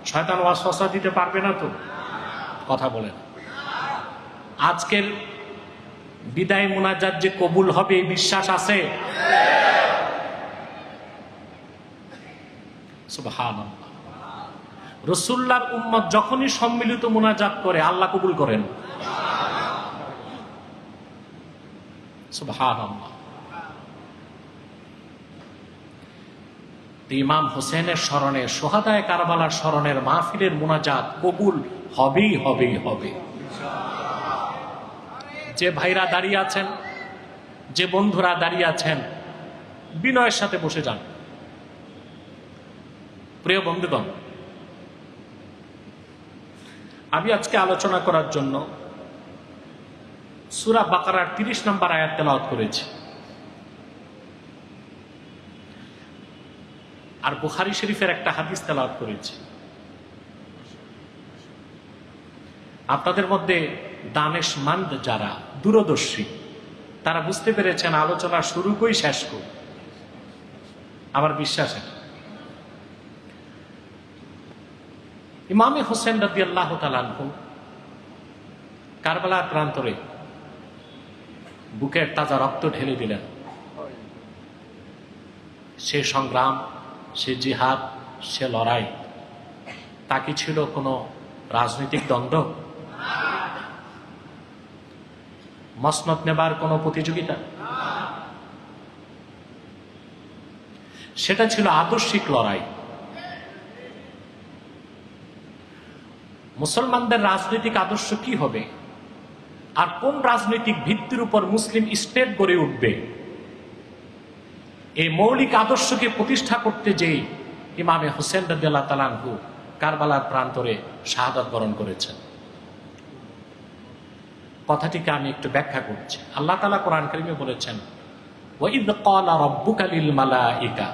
শয়তান ওয়াসওয়াসা দিতে পারবে না তো? কথা বলেন। আজকের বিদায় মুনাজাত যে কবুল হবে এই বিশ্বাস আছে? সুবহানাল্লাহ। রাসূলুল্লাহর উম্মত যখনই সম্মিলিত মুনাজাত করে আল্লাহ কবুল করেন। সুবহানাল্লাহ। ইমাম হোসেনের স্মরণে, সোহাদায়ে কারবালার স্মরণের মাহফিলের মুনাজাত কবুল হবেই হবে। যে ভাইরা দাঁড়িয়ে আছেন, যে বন্ধুরা দাঁড়িয়ে আছেন, বিনয়ের সাথে বসে যান। প্রিয় বন্ধুগণ, আমি আজকে আলোচনা করার জন্য সূরা বাকারার 30 নম্বর আয়াত তেলাওয়াত করেছি, আর বুখারী শরীফের একটা হাদিস তেলাওয়াত করেছি। আপনাদের মধ্যে দানেশমন্দ যারা, দূরদর্শী, তারা বুঝতে পেরেছেন আলোচনা শুরু কই শেষ কই। আমার বিশ্বাস ইমামে হোসেন রাদিয়াল্লাহু তাআলা আনহু কারবালার প্রান্তরে বুকের তাজা রক্ত ঢেলে দিলেন। সে সংগ্রাম, সে জিহাদ, সে লড়াই, তা কি ছিল কোনো রাজনৈতিক দ্বন্দ্ব? মসনদ নেবার কোনো প্রতিযোগিতা? সেটা ছিল আদর্শিক লড়াই। মুসলমানদের রাজনৈতিক আদর্শ কি হবে, আর কোন রাজনৈতিক ভিত্তির উপর মুসলিম স্টেট গড়ে উঠবে, এই মৌলিক আদর্শকে প্রতিষ্ঠা করতে যেই ইমামে হোসেন রাদিয়াল্লাহু তাআলা আনহু কারবালার প্রান্তরে শাহাদাত বরণ করেছেন। কথাটিকে আমি একটু ব্যাখ্যা করছি। আল্লাহ তাআলা কোরআন কারীমে বলেছেন, ওয়াইদ ক্বালা রাব্বুকা লিল মালাইকা,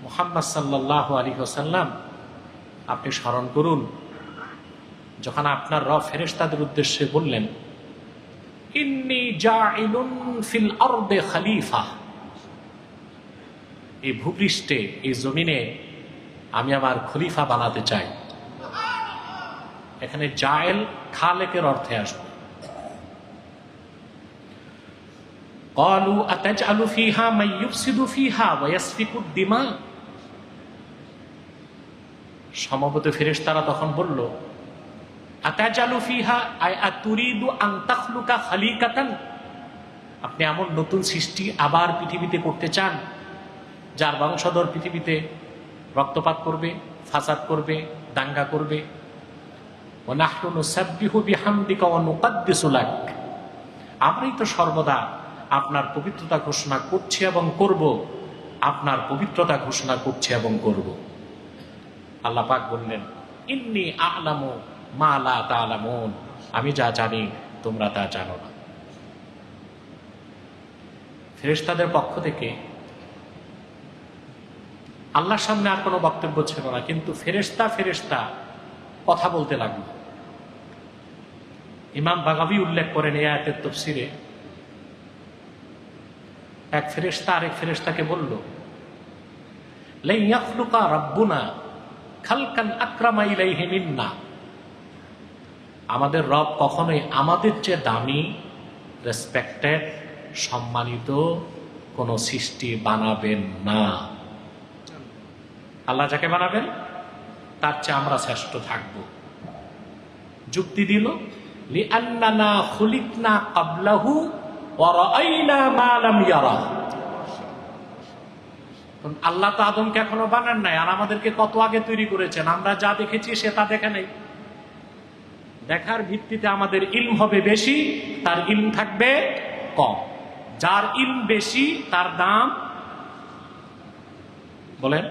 মুহাম্মদ সাল্লাল্লাহু আলাইহি ওয়াসাল্লাম আপনি স্মরণ করুন যখন আপনার রব ফেরেশতাদের উদ্দেশ্যে বললেন, ইন্নী জাইলুন ফিল আরদি খলিফা, এই ভূপৃষ্ঠে, এই জমিনে আমি আমার খলিফা বানাতে চাই। এখানে জায়েল খালেকের অর্থে আসবে। ক্বালু আতাজআলু ফিহা মান ইউফসিদু ফিহা ওয়া ইয়াসফিকুদ দিমা, সমবেত ফেরেশতারা তখন বলল, আতাজআলু ফিহা আই আতুরিদু আন তাখলুকা খালিকাতান, আপনি এমন নতুন সৃষ্টি আবার পৃথিবীতে করতে চান যার বংশধর পৃথিবীতে রক্তপাত করবে, ফাসাদ করবে, দাঙ্গা করবে। ওয়া নাহনু নুসাব্বিহু বিহামদিকা ওয়া নুকদ্দিসু লাক, আমরাই তো সর্বদা আপনার পবিত্রতা ঘোষণা করছি এবং করব, আপনার পবিত্রতা ঘোষণা করছি এবং করব। আল্লাহ পাক বললেন, ইন্নী আ'লামু মা লা তা'লামুন, আমি যা জানি তোমরা তা জানো না। ফেরেশতাদের পক্ষ থেকে আল্লাহর সামনে আর কোনো বক্তব্য ছিল না, কিন্তু ফেরেশতা কথা বলতে লাগলো। ইমাম বাগাবী উল্লেখ করেন এই আয়াতের তাফসীরে, এক ফেরেশতা আরেক ফেরেশতাকে বলল, লা ইয়াখলুকা রাব্বুনা খালকান আকরামা ইলাইহি মিন্না, আমাদের রব কখনোই আমাদের চেয়ে দামি, রেসপেক্টেড, সম্মানিত কোন সৃষ্টি বানাবেন না। আল্লাহ যাকে বানাবেন তার চেয়ে আমরা শ্রেষ্ঠ থাকব। যুক্তি দিল, লিআন্নানা খুলিকনা ক্বাবলাহু ওয়া রাআইনা মা লাম ইয়ারা, আল্লাহ তো আদমকে এখনো বানান নাই, আর আমাদেরকে কত আগে তৈরি করেছেন, আমরা যা দেখেছি সে তা দেখে নাই। দেখার ভিত্তিতে আমাদের ইলম হবে বেশি, তার ইলম থাকবে কম। যার ইলম বেশি তার দাম, বলেন,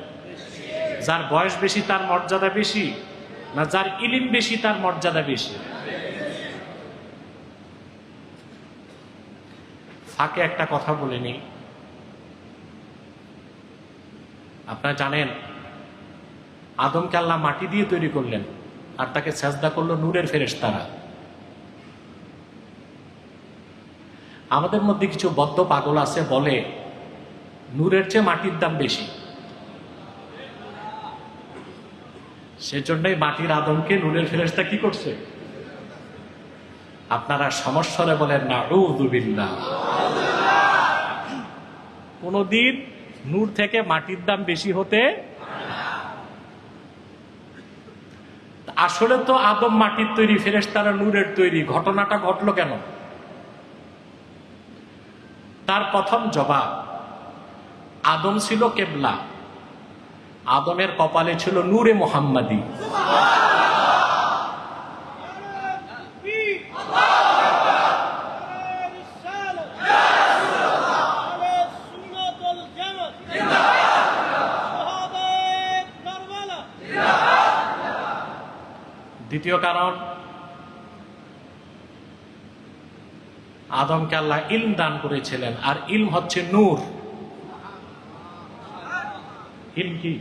যার বয়স বেশি তার মর্যাদা বেশি, না যার ইলম বেশি তার মর্যাদা বেশি? ফাঁকে একটা কথা বলে নিই। আপনারা জানেন আদমকে আল্লাহ মাটি দিয়ে তৈরি করলেন, আর তাকে সেজদা করলো নূরের ফেরেশতারা। আমাদের মধ্যে কিছু বদ্ধ পাগল আছে, বলে নূরের চেয়ে মাটির দাম বেশি। সেজন্যই মাটির আদমকে নূরের ফেরেশতা কি করছে? আপনারা সমস্বরে বলেন নাউযু বিল্লাহ। কোনদিন নূর থেকে মাটির দাম বেশি হতে, আসলে তো আদম মাটির তৈরি, ফেরেশতারা নূরের তৈরি। ঘটনাটা ঘটলো কেন? তার প্রথম জবাব, আদম ছিল কেবলা, আদমের কপালে ছিল নূরে মুহাম্মাদি। দ্বিতীয় কারণ, আদমকে আল্লাহ ইলম দান করেছিলেন, আর ইলম হচ্ছে নূর। ইলম কি?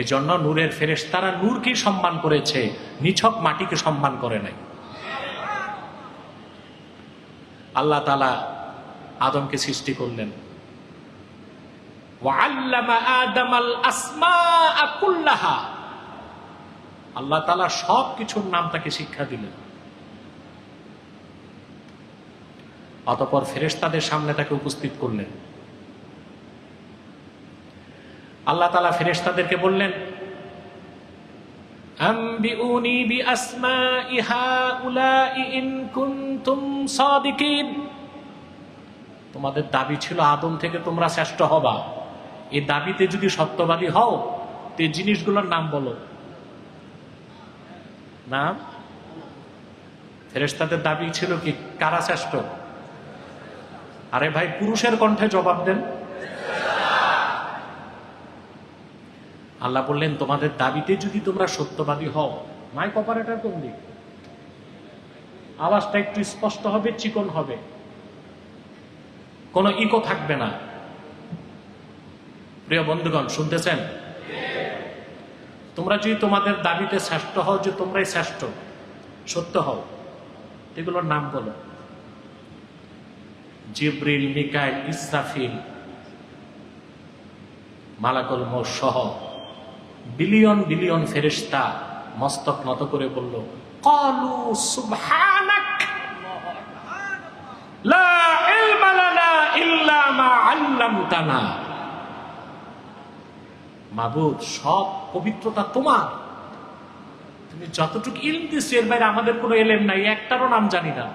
এই জন্য নূরের ফেরেশতারা নূরকে সম্মান করেছে, নিছক মাটিকে সম্মান করে নাই। আল্লাহ তাআলা আদমকে সৃষ্টি করলেন। ওয়াল্লামা আদামাল আসমাআ কুল্লাহা, আল্লাহ তাআলা সব কিছুর নাম তাকে শিক্ষা দিলেন। অতঃপর ফেরেশতাদের সামনে তাকে উপস্থিত করলেন। আল্লাহ তাআলা ফেরেশতাদেরকে বললেন, আম্বিউনি বিআসমাই হাউলাই ইন কুনতুম সাদিকিন। তোমাদের দাবি ছিল আদম থেকে তোমরা শ্রেষ্ঠ হবা। এই দাবিতে যদি সত্যবাদী হও, তো এই জিনিসগুলোর নাম বলো। নাম? ফেরেশতাদের দাবি ছিল কি কারা শ্রেষ্ঠ? আরে ভাই, পুরুষের কণ্ঠে জবাব দেন। আল্লাহ বললেন, তোমাদের দাবিতে যদি তোমরা সত্যবাদী হও, মাইক অপারেটর কোন দিক? আওয়াজটা একটু স্পষ্ট হবে, চিকন হবে, কোনো ইকো থাকবে না। প্রিয় বন্ধুগণ, শুনতেছেন? তোমরা যদি তোমাদের দাবিতে শ্রেষ্ঠ হও, যে তোমরাই শ্রেষ্ঠ, সত্য হও, এগুলোর নাম বলো। জিবরিল, মিকাইল, ইসরাফিল, মালাকুল মউত সহ বিলিয়ন বিলিয়ন ফেরেশতা মস্তক নত করে বলল, ক্বালু সুবহানাক লা ইলমা লানা ইল্লা মা আল্লামতানা। মাবুদ, সব পবিত্রতা তোমার, তুমি যতটুকু ইলম দিচ্ছ এর বাইরে আমাদের কোনো ইলম নাই, একটারও নাম জানি না।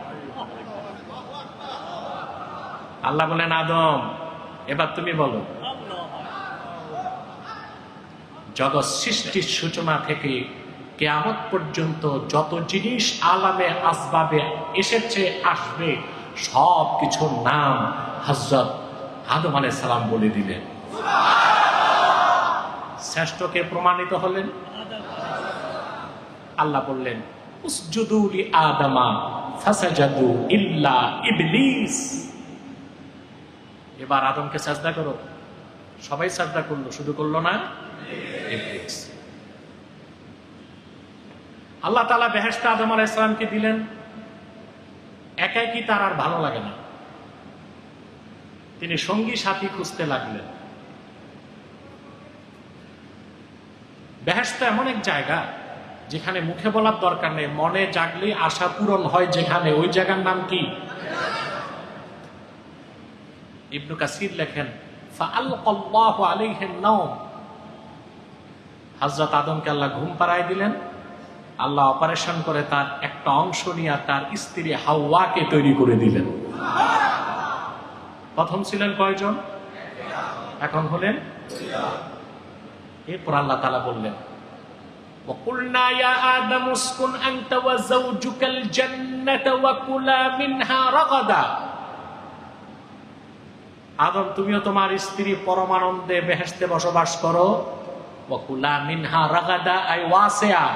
আল্লাহ বলেন, আদম এবার তুমি বলো। জগৎ সৃষ্টির সূচনা থেকে কিয়ামত পর্যন্ত যত জিনিস আলামে আসবাবে এসেছে, আসবে, সব কিছুর নাম হযরত আদম আলাইহিস সালাম বলে দিলেন। শ্রেষ্ঠকে প্রমাণিত হলেন। আল্লাহ বললেন, উসজুদু লি আদামা ফাসাজাদু ইল্লা ইবলিস। এবার আদমকে সাজদা করো। সবাই সাজদা করলো, শুধু করলো না ইবলিস। আল্লাহ তাআলা বেহেশতে আদম আলাইহিস সালামকে দিলেন। একাই কি তার আর ভালো লাগে না, তিনি সঙ্গী সাথী খুঁজতে লাগলেন। বেহেশত এমন এক জায়গা যেখানে মুখে বলার দরকার নেই, মনে জাগলে আশা পূরণ হয় যেখানে, ওই জায়গার নাম কি? ইবনে কাসির লেখেন, ফাআলকাল্লাহু আলাইহিন নাওম। হযরত আদমকে আল্লাহ ঘুম পাড়ায় দিলেন। আল্লাহ অপারেশন করে তার একটা অংশ নিয়ে তার স্ত্রী হাওয়াকে তৈরি করে দিলেন। প্রথম ছিলেন কয়জন? এখন হলেন। এরপর আল্লাহ তাআলা বললেন, وَقُلْنَا يَا آدَمُ اسْكُنْ أَنْتَ وَزَوْجُكَ الْجَنَّةَ وَكُلَا مِنْهَا رَغَدًا। আদম, তুমিও তোমার স্ত্রী পরমানন্দে বেহেশতে বসবাস করো। وَكُلَا مِنْهَا رَغَدًا أي واسعا,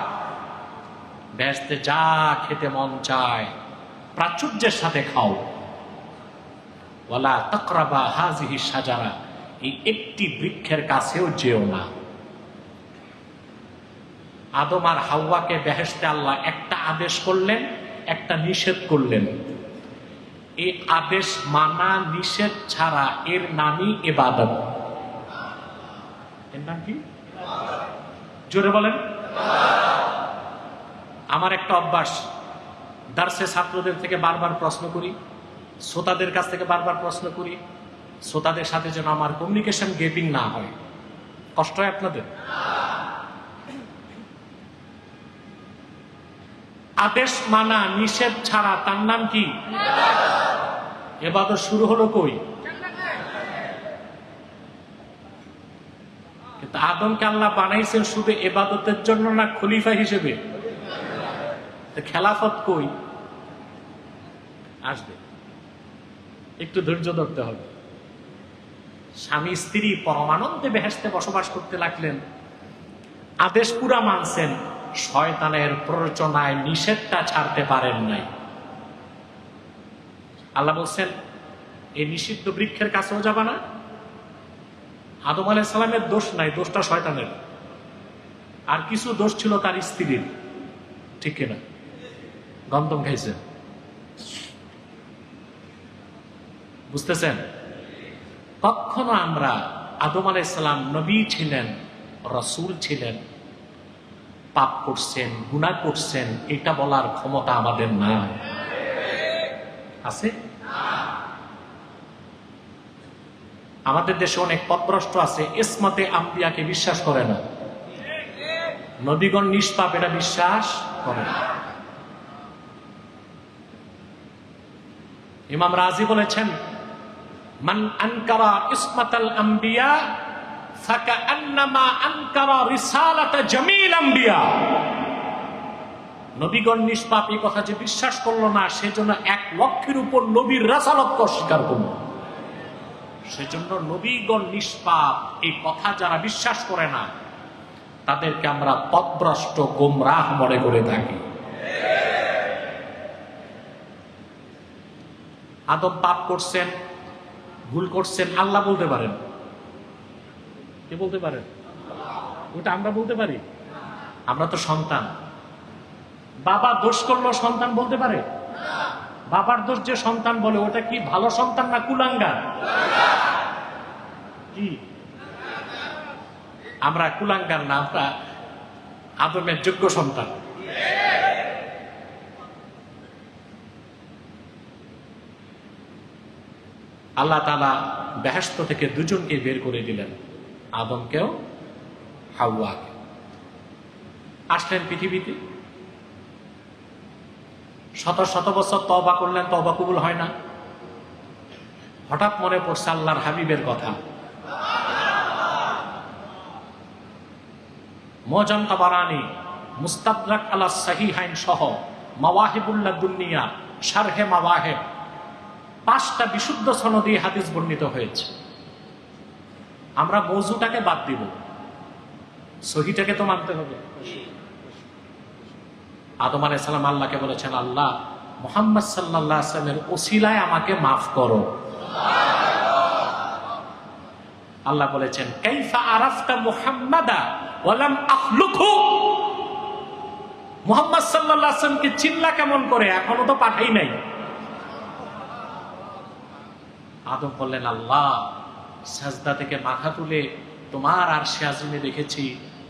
বেহেশতে যা খেতে মন চায় প্রাচুর্যের সাথে খাও। ওয়ালা তাকরাবা হাযিহি শাজারা, এই একটি বৃক্ষের কাছেও যেও না। আদম আর হাওয়াকে বেহেশতে আল্লাহ একটা আদেশ করলেন, একটা নিষেধ করলেন। এই আদেশ মানা, নিষেধ ছাড়া এর নামই ইবাদত। এর নাম কি? জোরে বলেন। আমার একটা অভ্যাস, দার্সে ছাত্রদের থেকে বারবার প্রশ্ন করি, শ্রোতাদের কাছ থেকে বারবার প্রশ্ন করি, শ্রোতাদের সাথে যেন আমার কমিউনিকেশন গ্যাপিং না হয়। কষ্ট হয় আপনাদের? আদেশ মানা নিষেধ ছাড়া তার নাম কি? ইবাদত শুরু হলো কই? কিন্তু আদমকে আল্লাহ বানাইছেন শুধু ইবাদতের জন্য না খলিফা হিসেবে? খেলাফত কই আসবে? একটু ধৈর্য ধরতে হবে। স্বামী স্ত্রী পরমানন্দে বেহেশতে বসবাস করতে লাগলেন, আদেশ পুরা মানছেন, শয়তানের প্ররোচনায় নিষেধটা ছাড়তে পারেন নাই। আল্লাহ বলছেন এই নিষিদ্ধ বৃক্ষের কাছেও যাবা না। আদম আলাইহিস সালামের দোষ নাই, দোষটা শয়তানের। আর কিছু দোষ ছিল তার স্ত্রীর, ঠিক কিনা? গন্ধম খাইছে, বুঝতেছেন? কখনো আমরা আদম আলাইহিস সালাম নবী ছিলেন, রাসূল ছিলেন, পাপ করছেন, গুনাহ করছেন, এটা বলার ক্ষমতা আমাদের নাই। আছে? আমাদের দেশে অনেক পথভ্রষ্ট আছে, ইসমতে আম্বিয়াকে বিশ্বাস করে না, নবীগণ নিষ্পাপ এটা বিশ্বাস করে না। ইমাম রাজি বলেছেন, মান আনকারা ইসমাতাল আম্বিয়া ফাকান্নামা আনকারা রিসালাতা জামিল আম্বিয়া। নবীগণ নিষ্পাপ এই কথা যে বিশ্বাস করলো না, সেজন্য 1 লক্ষের উপর নবীর রাসালাতকে অস্বীকার করল। সেজন্য নবীগণ নিষ্পাপ এই কথা যারা বিশ্বাস করে না, তাদেরকে আমরা পথভ্রষ্ট গোমরাহ মনে করে থাকি। আদম পাপ করছেন, ভুল করছেন, আল্লাহ বলতে পারেন। কে বলতে পারেন? ওটা আমরা বলতে পারি? আমরা তো সন্তান। বাবা দোষ করলো, সন্তান বলতে পারে? বাবার দোষ যে সন্তান বলে, ওটা কি ভালো সন্তান না কুলাঙ্গার? কি আমরা কুলাঙ্গার না, আমরা আদমের যোগ্য সন্তান। আল্লাহ তাআলা বেহেশত থেকে দুজনকে বের করে দিলেন, আদমকেও হাওয়াকে। আসলেন পৃথিবীতে, শত শত বছর তওবা করলেন, তওবা কবুল হয় না। হঠাৎ মনে পড়ছে আল্লাহর হাবিবের কথা। মুআজাম তাবারানী, মুস্তাদরাক আলা সাহিহাইন সহ মাওয়াহিবুল্লাহ দুনিয়া, শারহে মাওয়াহিব, 5টা বিশুদ্ধ সনদে হাদিস বর্ণিত হয়েছে। আমরা মওযুটাকে বাদ দিব, সহিটাকে তো মানতে হবে। আদম আলাইহিস সালাম আল্লাহকে বলেছেন, আল্লাহ মুহাম্মদ সাল্লাল্লাহু আলাইহি ওয়াসাল্লামের ওসিলায় আমাকে মাফ করো। আল্লাহ বলেছেন, কাইফা আরাফতা মুহাম্মাদা ওয়া লাম আখলুকহু। মুহাম্মদ সাল্লাল্লাহু আলাইহি ওয়াসাল্লামকে চিনলা কেমন করে, এখনো তো পাঠাই নাই। আদম বললেন, আল্লাহ সাজদা থেকে মাথা তুলে তোমার আরশে আজিমে দেখেছি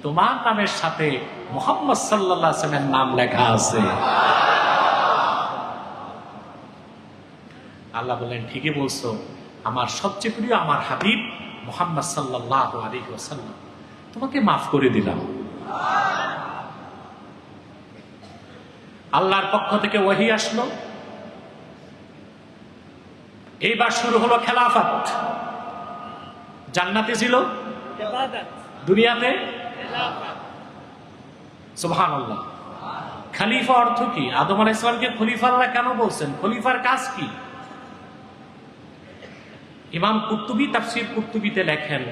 তোমার নামের সাথে মুহাম্মদ সাল্লাল্লাহু আলাইহি ওয়াসাল্লামের নাম লেখা আছে। আল্লাহ বললেন, ঠিকই বলছো, আমার সবচেয়ে প্রিয় আমার হাবিব মুহাম্মদ সাল্লাল্লাহু আলাইহি ওয়াসাল্লাম, তোমাকে মাফ করে দিলাম। আল্লাহর পক্ষ থেকে ওহী আসলো, এইবার শুরু হলো খেলাফত। জান্নাতে ছিল ইবাদত, দুনিয়াতে খেলাফত। সুবহানাল্লাহ। খলিফা অর্থ কি? আদম আলাইহিস সালামকে খলিফা আল্লাহ কেন বলছেন? খলিফার কাজ কি? ইমাম কুরতুবী তাফসীর কুরতুবীতে লেখেন,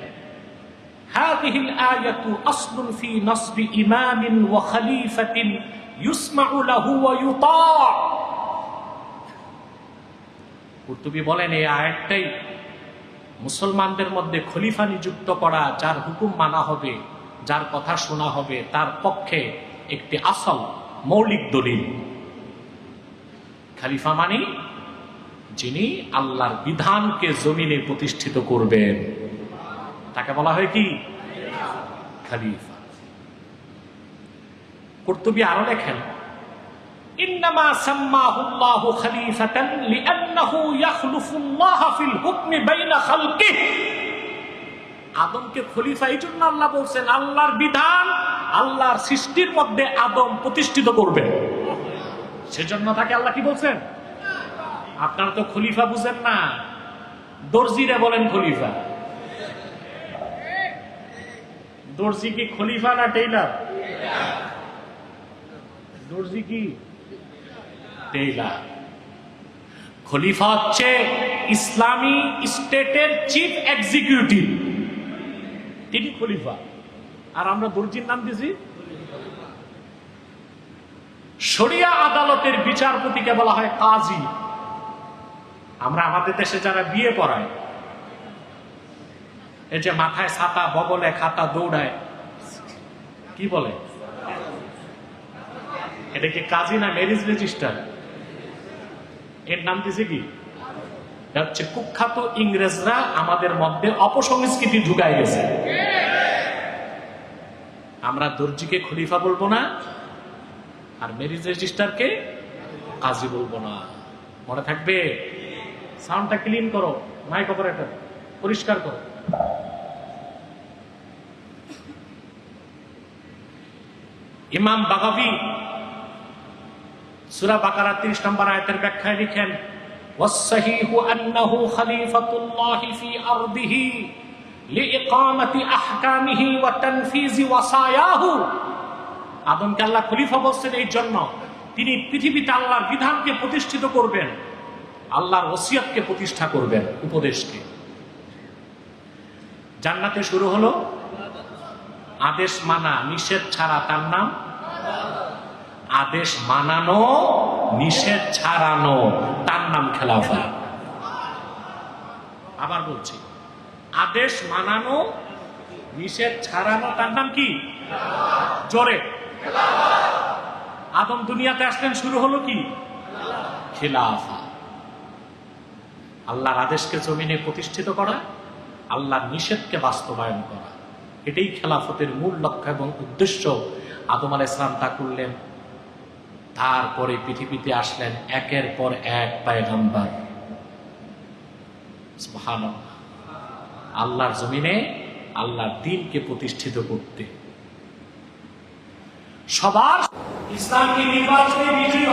হাযিহিল আয়াতু আসলুন ফি নাসবি ইমামিন ওয়া খলিফাতিন ইউসমাউ লাহু ওয়া ইউতা। কুরতুবী বলেন, এই আয়াতটাই মুসলমানদের মধ্যে খলিফা নিযুক্ত করা, যার হুকুম মানা হবে, যার কথা শোনা হবে, তার পক্ষে একটি আসল মৌলিক দলিল। খলিফা মানে যিনি আল্লাহর বিধানকে জমিনে প্রতিষ্ঠিত করবেন, তাকে বলা হয় কি? খলিফা। কুরতুবী আরো লেখেন, ইন্নামা সাম্মাহুল্লাহু খলিফাতান লিআন্নাহু ইয়াখলুফুল্লাহ ফিল হুকমি বাইনা খালকিহি। আদমকে খলিফা এই জন্য আল্লাহ বলছেন, আল্লাহর বিধান আল্লাহর সৃষ্টির মধ্যে আদম প্রতিষ্ঠিত করবেন, সেজন্য তাকে আল্লাহ কি বলছেন। আপনারা তো খলিফা বুঝেন না, দর্জিরে বলেন খলিফা। দর্জি কি খলিফা না টেইলার? দর্জি কি টেইলার। খলিফা হচ্ছে ইসলামী স্টেটের চিফ এক্সিকিউটিভ, তিনি খলিফা। আর আমরা দর্জির নাম দিছি। শরিয়া আদালতের বিচারপতিকে বলা হয় কাজী। আমরা আমাদের দেশে যারা বিয়ে পড়ায়, এই যে মাথায় ছাতা, বগলে খাতা, দৌড়ায়, কি বলে এটা কি কাজী না ম্যারেজ রেজিস্টার? এর নাম দিছে কি? হচ্ছে কুখ্যাত ইংরেজরা আমাদের মধ্যে অপসংস্কৃতি ঢুকাই গেছে। আমরা দর্জিকে খলিফা বলবো না, আর ম্যারেজ রেজিস্টারকে কাজী বলবো না। মনে থাকবে। সাউন্ডটা ক্লিন করো, মাইক অপারেটর পরিষ্কার করো। ইমাম বাগাবী সূরা বাকারা 30 নম্বর আয়াতের ব্যাখ্যায় লিখেন, ওয়াসসাহিহু আন্নাহু খলিফাতুল্লাহি ফি আরদিহি লিইকামাতি আহকামিহি ওয়া তানফিজি ওয়াসায়াহু। আদমকে আল্লাহ খলিফা বলছেন এই জন্য, তিনি পৃথিবীতে আল্লাহর বিধানকে প্রতিষ্ঠিত করবেন, আল্লাহর ওসিয়তকে প্রতিষ্ঠা করবেন, উপদেশকে। জান্নাতে শুরু হলো আদেশ মানা, নিষেধ ছাড়া, তার নাম আদেশ মানানো, নিষেধ ছাড়ানো, তার নাম খেলাফত। আবার বলছি, আদেশ মানানো, নিষেধ ছাড়ানো, তার নাম কি? জোরে। আদম দুনিয়াতে আসলেন, শুরু হলো কি? খিলাফা। আল্লাহর আদেশকে জমিনে প্রতিষ্ঠিত করা, আল্লাহর নিষেধকে বাস্তবায়ন করা, এটাই খেলাফতের মূল লক্ষ্য এবং উদ্দেশ্য। আদম আলাইহিস সালাম তা করলেন। তারপরে পৃথিবীতে আসলেন একের পর এক পয়গম্বর। সুবহানাল্লাহ। আল্লাহর জমিনে আল্লাহর দ্বীনকে প্রতিষ্ঠিত করতে। সবার ইসলামকে নির্বাচনে বিজয়ী